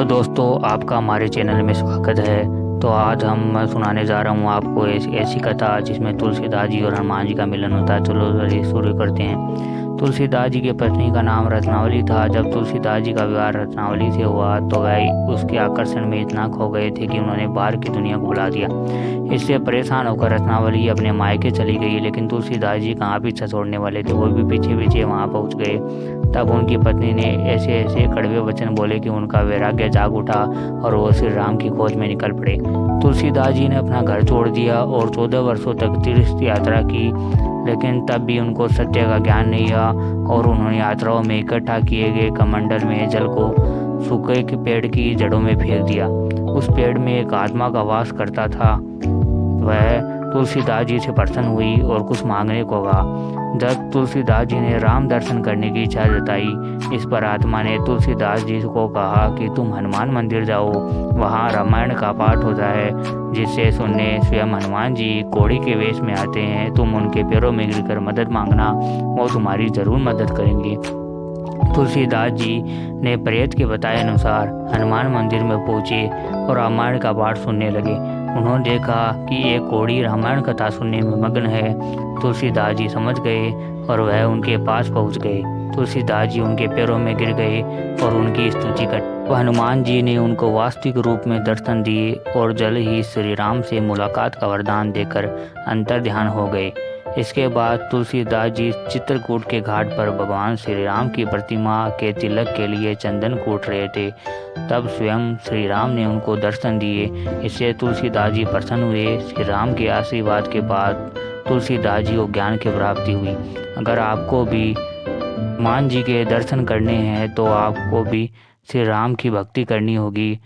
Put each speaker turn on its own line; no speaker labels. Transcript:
तो दोस्तों, आपका हमारे चैनल में स्वागत है। तो आज मैं सुनाने जा रहा हूँ आपको ऐसी कथा जिसमें तुलसीदास जी और हनुमान जी का मिलन होता है। चलो चलिए शुरू करते हैं। तुलसीदास जी की पत्नी का नाम रत्नावली था। जब तुलसीदास जी का विवाह रत्नावली से हुआ तो वह उसके आकर्षण में इतना खो गए थे कि उन्होंने बाहर की दुनिया को बुला दिया। इससे परेशान होकर रत्नावली अपने मायके चली गई, लेकिन तुलसीदास जी कहाँ पीछा छोड़ने वाले थे, वो भी पीछे पीछे वहाँ पहुँच गए। तब उनकी पत्नी ने ऐसे ऐसे कड़वे वचन बोले कि उनका वैराग्य जाग उठा और वो श्री राम की खोज में निकल पड़े। तुलसीदास जी ने अपना घर छोड़ दिया और 14 वर्षों तक तीर्थ यात्रा की, लेकिन तब भी उनको सत्य का ज्ञान नहीं हुआ और उन्होंने यात्राओं में इकट्ठा किए गए कमंडल में जल को सूखे के पेड़ की जड़ों में फेंक दिया। उस पेड़ में एक आत्मा का वास करता था। वह तुलसीदास जी से प्रसन्न हुई और कुछ मांगने को कहा। जब तुलसीदास जी ने राम दर्शन करने की इच्छा जताई, इस पर आत्मा ने तुलसीदास जी को कहा कि तुम हनुमान मंदिर जाओ, वहाँ रामायण का पाठ होता है, जिससे सुनने स्वयं हनुमान जी घोड़ी के वेश में आते हैं। तुम उनके पैरों में गिरकर मदद मांगना, वो तुम्हारी जरूर मदद करेंगे। तुलसीदास जी ने प्रेत के बताए अनुसार हनुमान मंदिर में पहुंचे और रामायण का पाठ सुनने लगे। उन्होंने देखा कि एक घोड़ी रामायण कथा सुनने में मग्न है। तुलसीदास जी समझ गए और वह उनके पास पहुंच गए। तुलसीदास जी उनके पैरों में गिर गए और उनकी स्तुति कर। हनुमान जी ने उनको वास्तविक रूप में दर्शन दिए और जल्द ही श्री राम से मुलाकात का वरदान देकर अंतर ध्यान हो गए। इसके बाद तुलसीदास जी चित्रकूट के घाट पर भगवान श्री राम की प्रतिमा के तिलक के लिए चंदन कूट रहे थे। तब स्वयं श्री राम ने उनको दर्शन दिए। इससे तुलसीदास जी प्रसन्न हुए। श्री राम के आशीर्वाद के बाद तुलसीदास जी को ज्ञान की प्राप्ति हुई। अगर आपको भी हनुमान जी के दर्शन करने हैं तो आपको भी श्री राम की भक्ति करनी होगी।